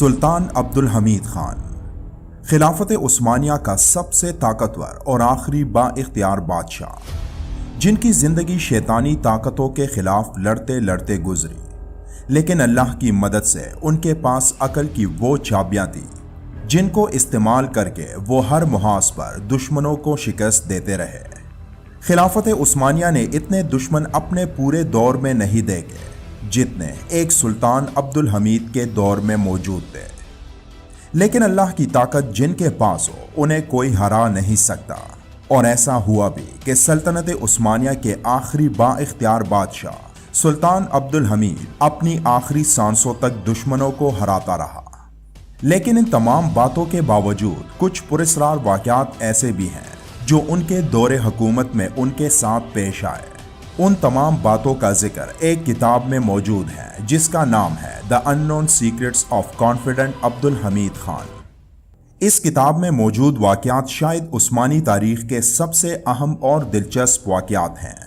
سلطان عبدالحمید خان خلافت عثمانیہ کا سب سے طاقتور اور آخری با اختیار بادشاہ، جن کی زندگی شیطانی طاقتوں کے خلاف لڑتے لڑتے گزری، لیکن اللہ کی مدد سے ان کے پاس عقل کی وہ چابیاں تھیں جن کو استعمال کر کے وہ ہر محاذ پر دشمنوں کو شکست دیتے رہے۔ خلافت عثمانیہ نے اتنے دشمن اپنے پورے دور میں نہیں دیکھے جتنے ایک سلطان عبدالحمید کے دور میں موجود تھے، لیکن اللہ کی طاقت جن کے پاس ہو انہیں کوئی ہرا نہیں سکتا، اور ایسا ہوا بھی کہ سلطنت عثمانیہ کے آخری با اختیار بادشاہ سلطان عبدالحمید اپنی آخری سانسوں تک دشمنوں کو ہراتا رہا۔ لیکن ان تمام باتوں کے باوجود کچھ پراسرار واقعات ایسے بھی ہیں جو ان کے دور حکومت میں ان کے ساتھ پیش آئے۔ ان تمام باتوں کا ذکر ایک کتاب میں موجود ہے جس کا نام ہے The Unknown Secrets of Confident Abdul Hamid Khan. اس کتاب میں موجود واقعات شاید عثمانی تاریخ کے سب سے اہم اور دلچسپ واقعات ہیں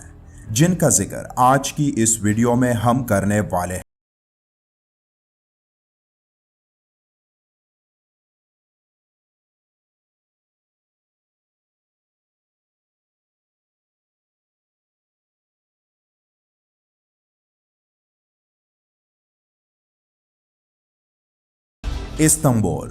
جن کا ذکر آج کی اس ویڈیو میں ہم کرنے والے ہیں۔ استنبول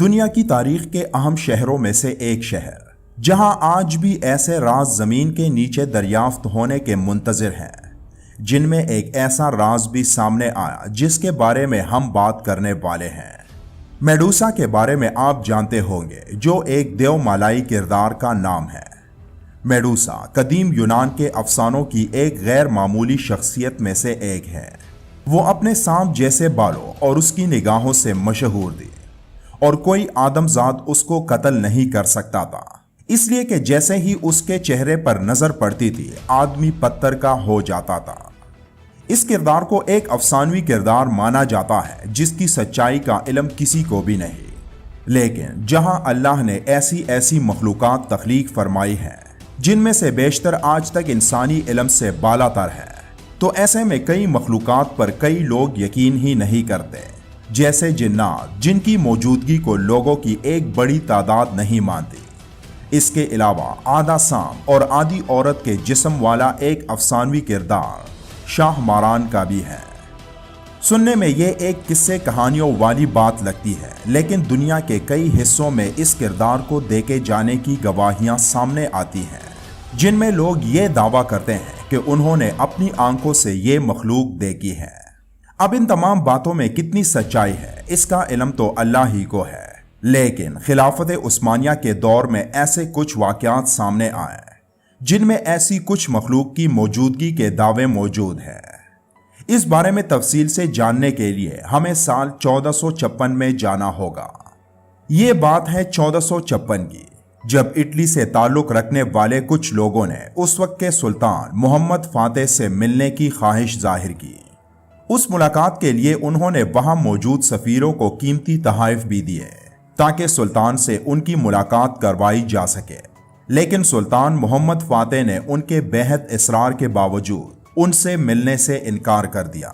دنیا کی تاریخ کے اہم شہروں میں سے ایک شہر، جہاں آج بھی ایسے راز زمین کے نیچے دریافت ہونے کے منتظر ہیں، جن میں ایک ایسا راز بھی سامنے آیا جس کے بارے میں ہم بات کرنے والے ہیں۔ میڈوسا کے بارے میں آپ جانتے ہوں گے، جو ایک دیو مالائی کردار کا نام ہے۔ میڈوسا قدیم یونان کے افسانوں کی ایک غیر معمولی شخصیت میں سے ایک ہے۔ وہ اپنے سانپ جیسے بالوں اور اس کی نگاہوں سے مشہور تھی، اور کوئی آدمزاد اس کو قتل نہیں کر سکتا تھا، اس لیے کہ جیسے ہی اس کے چہرے پر نظر پڑتی تھی آدمی پتھر کا ہو جاتا تھا۔ اس کردار کو ایک افسانوی کردار مانا جاتا ہے جس کی سچائی کا علم کسی کو بھی نہیں، لیکن جہاں اللہ نے ایسی ایسی مخلوقات تخلیق فرمائی ہیں جن میں سے بیشتر آج تک انسانی علم سے بالا تر ہے، تو ایسے میں کئی مخلوقات پر کئی لوگ یقین ہی نہیں کرتے، جیسے جنات جن کی موجودگی کو لوگوں کی ایک بڑی تعداد نہیں مانتی۔ اس کے علاوہ آدھا سانپ اور آدھی عورت کے جسم والا ایک افسانوی کردار شاہ ماران کا بھی ہے۔ سننے میں یہ ایک قصے کہانیوں والی بات لگتی ہے، لیکن دنیا کے کئی حصوں میں اس کردار کو دیکھے جانے کی گواہیاں سامنے آتی ہیں، جن میں لوگ یہ دعویٰ کرتے ہیں کہ انہوں نے اپنی آنکھوں سے یہ مخلوق دیکھی ہے۔ اب ان تمام باتوں میں کتنی سچائی ہے اس کا علم تو اللہ ہی کو ہے، لیکن خلافت عثمانیہ کے دور میں ایسے کچھ واقعات سامنے آئے جن میں ایسی کچھ مخلوق کی موجودگی کے دعوے موجود ہیں۔ اس بارے میں تفصیل سے جاننے کے لیے ہمیں سال 1456 میں جانا ہوگا۔ یہ بات ہے 1456 کی، جب اٹلی سے تعلق رکھنے والے کچھ لوگوں نے اس وقت کے سلطان محمد فاتح سے ملنے کی خواہش ظاہر کی۔ اس ملاقات کے لیے انہوں نے وہاں موجود سفیروں کو قیمتی تحائف بھی دیے تاکہ سلطان سے ان کی ملاقات کروائی جا سکے، لیکن سلطان محمد فاتح نے ان کے بےحد اصرار کے باوجود ان سے ملنے سے انکار کر دیا۔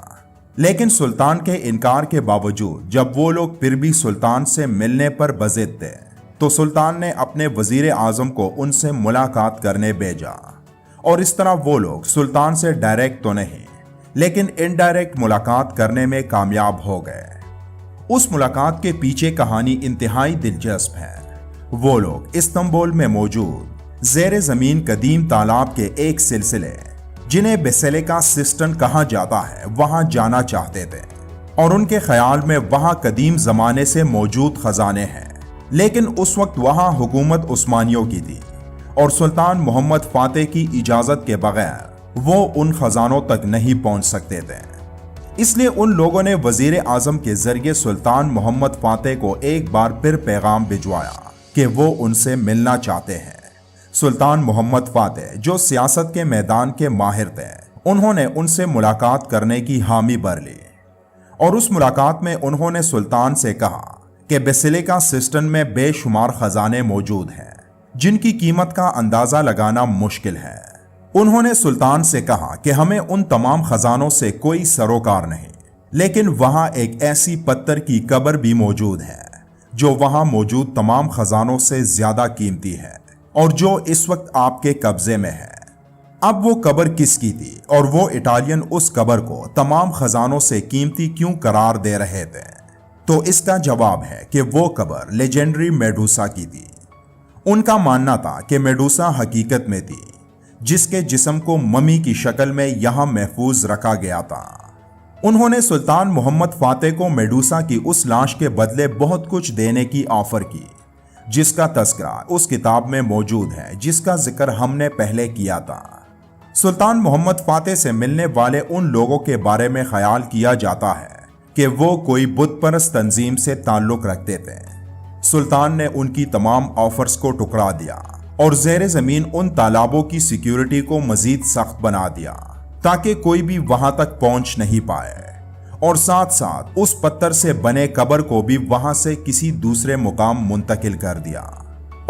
لیکن سلطان کے انکار کے باوجود جب وہ لوگ پھر بھی سلطان سے ملنے پر بضد تھے، تو سلطان نے اپنے وزیر اعظم کو ان سے ملاقات کرنے بھیجا، اور اس طرح وہ لوگ سلطان سے ڈائریکٹ تو نہیں لیکن انڈائریکٹ ملاقات کرنے میں کامیاب ہو گئے۔ اس ملاقات کے پیچھے کہانی انتہائی دلچسپ ہے۔ وہ لوگ استنبول میں موجود زیر زمین قدیم تالاب کے ایک سلسلے، جنہیں بیسیلیکا سسٹن کہا جاتا ہے، وہاں جانا چاہتے تھے، اور ان کے خیال میں وہاں قدیم زمانے سے موجود خزانے ہیں، لیکن اس وقت وہاں حکومت عثمانیوں کی تھی، اور سلطان محمد فاتح کی اجازت کے بغیر وہ ان خزانوں تک نہیں پہنچ سکتے تھے۔ اس لیے ان لوگوں نے وزیر اعظم کے ذریعے سلطان محمد فاتح کو ایک بار پھر پیغام بھجوایا کہ وہ ان سے ملنا چاہتے ہیں۔ سلطان محمد فاتح، جو سیاست کے میدان کے ماہر تھے، انہوں نے ان سے ملاقات کرنے کی حامی بھر لی، اور اس ملاقات میں انہوں نے سلطان سے کہا کہ بیسیلیکا سسٹن میں بے شمار خزانے موجود ہیں جن کی قیمت کا اندازہ لگانا مشکل ہے۔ انہوں نے سلطان سے کہا کہ ہمیں ان تمام خزانوں سے کوئی سروکار نہیں، लेकिन वहां एक ऐसी पत्थर की कब्र भी मौजूद है जो वहां मौजूद तमाम खजानों से ज्यादा कीमती है और जो इस वक्त आपके कब्जे में है। अब वो कब्र किसकी थी और वो इटालियन उस कब्र को तमाम खजानों से कीमती क्यों करार दे रहे थे? तो इसका जवाब है कि वो कब्र लेजेंडरी मेडूसा की थी। उनका मानना था कि मेडूसा हकीकत में थी, जिसके जिस्म को मम्मी की शक्ल में यहां महफूज रखा गया था। उन्होंने सुल्तान मोहम्मद फातेह को मेडूसा की उस लाश के बदले बहुत कुछ देने की ऑफर की, जिसका तस्करा उस किताब में मौजूद है जिसका जिक्र हमने पहले किया था। सुल्तान मोहम्मद फातेह से मिलने वाले उन लोगों के बारे में ख्याल किया जाता है कि वो कोई बुत परस्त तंजीम से ताल्लुक रखते थे। सुल्तान ने उनकी तमाम ऑफर्स को ठुकरा दिया और ज़ेरे ज़मीन उन तालाबों की सिक्योरिटी को मजीद सख्त बना दिया ताकि कोई भी वहां तक पहुंच नहीं पाए, और साथ साथ उस पत्थर से बने कब्र को भी वहां से किसी दूसरे मुकाम मुंतकिल कर दिया।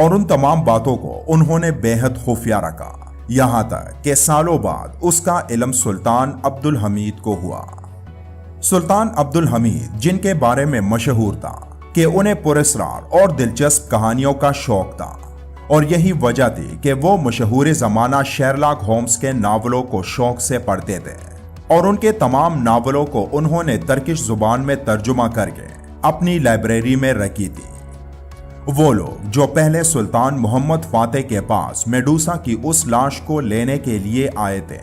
और उन तमाम बातों को उन्होंने बेहद खुफिया रखा, यहां तक कि सालों बाद उसका इल्म सुल्तान अब्दुल हमीद को हुआ। सुल्तान अब्दुल हमीद, जिनके बारे में मशहूर था कि उन्हें पुरस्कार और दिलचस्प कहानियों का शौक था, और यही वजह थी कि वो मशहूर ज़माना शेरलॉक होम्स के नावलों को शौक से पढ़ते थे, और उनके तमाम नावलों को उन्होंने तर्किश जुबान में तर्जुमा करके अपनी लाइब्रेरी में रखी थी। वो लोग जो पहले सुल्तान मोहम्मद फातेह के पास मेडूसा की उस लाश को लेने के लिए आए थे,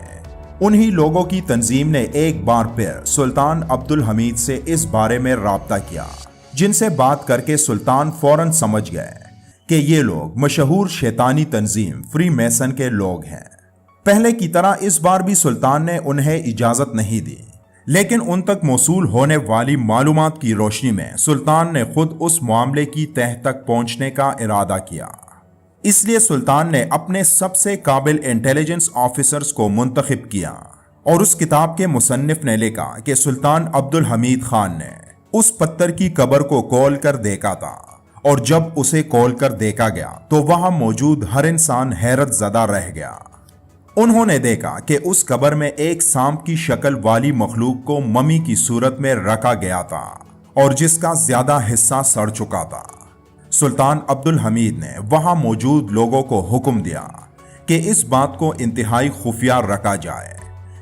उन्हीं लोगों की तंजीम ने एक बार फिर सुल्तान अब्दुल हमीद से इस बारे में राब्ता किया, जिनसे बात करके सुल्तान फौरन समझ गए कि ये लोग मशहूर शैतानी तंजीम फ्री मैसन के लोग हैं। पहले की तरह इस बार भी सुल्तान ने उन्हें इजाजत नहीं दी, लेकिन उन तक मौसूल होने वाली मालूमात की रोशनी में सुल्तान ने खुद उस मामले की तह तक पहुंचने का इरादा किया। इसलिए सुल्तान ने अपने सबसे काबिल इंटेलिजेंस ऑफिसर्स को मुंतखब किया, और उस किताब के मुसन्निफ ने लिखा कि सुल्तान अब्दुल हमीद खान ने उस पत्थर की कब्र को खोल कर देखा था, और जब उसे खोल कर देखा गया तो वहां मौजूद हर इंसान हैरत ज़दा रह गया। उन्होंने देखा कि उस कब्र में एक सांप की शक्ल वाली मखलूक को मम्मी की सूरत में रखा गया था, और जिसका ज्यादा हिस्सा सड़ चुका था। सुल्तान अब्दुल हमीद ने वहां मौजूद लोगों को हुक्म दिया कि इस बात को इंतहाई खुफिया रखा जाए,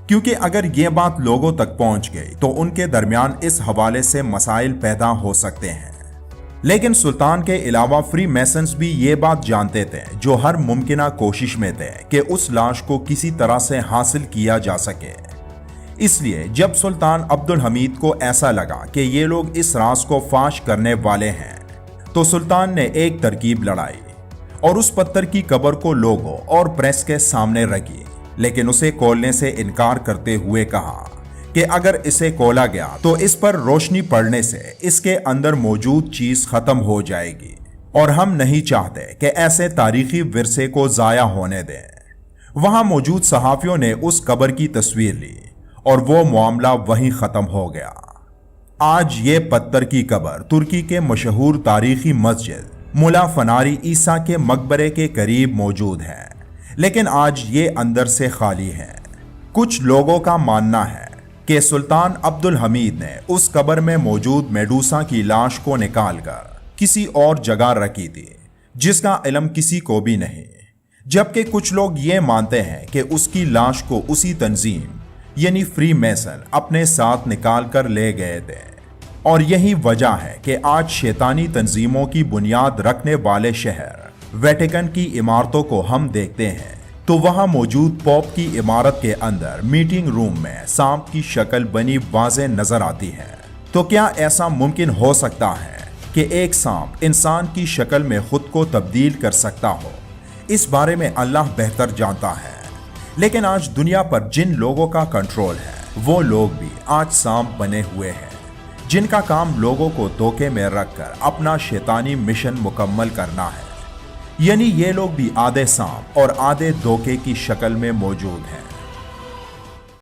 क्योंकि अगर ये बात लोगों तक पहुंच गई तो उनके दरमियान इस हवाले से मसाइल पैदा हो सकते हैं। लेकिन सुल्तान के अलावा फ्री मैसन्स भी ये बात जानते थे, जो हर मुमकिना कोशिश में थे कि उस लाश को किसी तरह से हासिल किया जा सके। इसलिए जब सुल्तान अब्दुल हमीद को ऐसा लगा कि ये लोग इस राज को फाश करने वाले हैं, तो सुल्तान ने एक तरकीब लड़ाई और उस पत्थर की कब्र को लोगों और प्रेस के सामने रखी, लेकिन उसे खोलने से इनकार करते हुए कहा कि अगर इसे खोला गया तो इस पर रोशनी पड़ने से इसके अंदर मौजूद चीज खत्म हो जाएगी, और हम नहीं चाहते कि ऐसे तारीखी विरसे को जाया होने दें। वहां मौजूद सहाफियों ने उस कब्र की तस्वीर ली और वो मामला वहीं खत्म हो गया। आज ये पत्थर की कब्र तुर्की के मशहूर तारीखी मस्जिद मुला फनारी ईसा के मकबरे के करीब मौजूद है, लेकिन आज ये अंदर से खाली है। कुछ लोगों का मानना है कि सुल्तान अब्दुल हमीद ने उस कब्र में मौजूद मेडूसा की लाश को निकालकर किसी और जगह रखी थी, जिसका इल्म किसी को भी नहीं, जबकि कुछ लोग ये मानते हैं कि उसकी लाश को उसी तंजीम यानी फ्री मैसन अपने साथ निकाल कर ले गए थे। और यही वजह है कि आज शैतानी तंजीमों की बुनियाद रखने वाले शहर वेटिकन की इमारतों को हम देखते हैं तो वहां मौजूद पोप की इमारत के अंदर मीटिंग रूम में सांप की शक्ल बनी वाज़ेह नजर आती है। तो क्या ऐसा मुमकिन हो सकता है कि एक सांप इंसान की शक्ल में खुद को तब्दील कर सकता हो? इस बारे में अल्लाह बेहतर जानता है, लेकिन आज दुनिया पर जिन लोगों का कंट्रोल है वो लोग भी आज सांप बने हुए हैं, जिनका काम लोगों को धोखे में रखकर अपना शैतानी मिशन मुकम्मल करना है। यानी ये लोग भी आधे सांप और आधे धोखे की शक्ल में मौजूद हैं।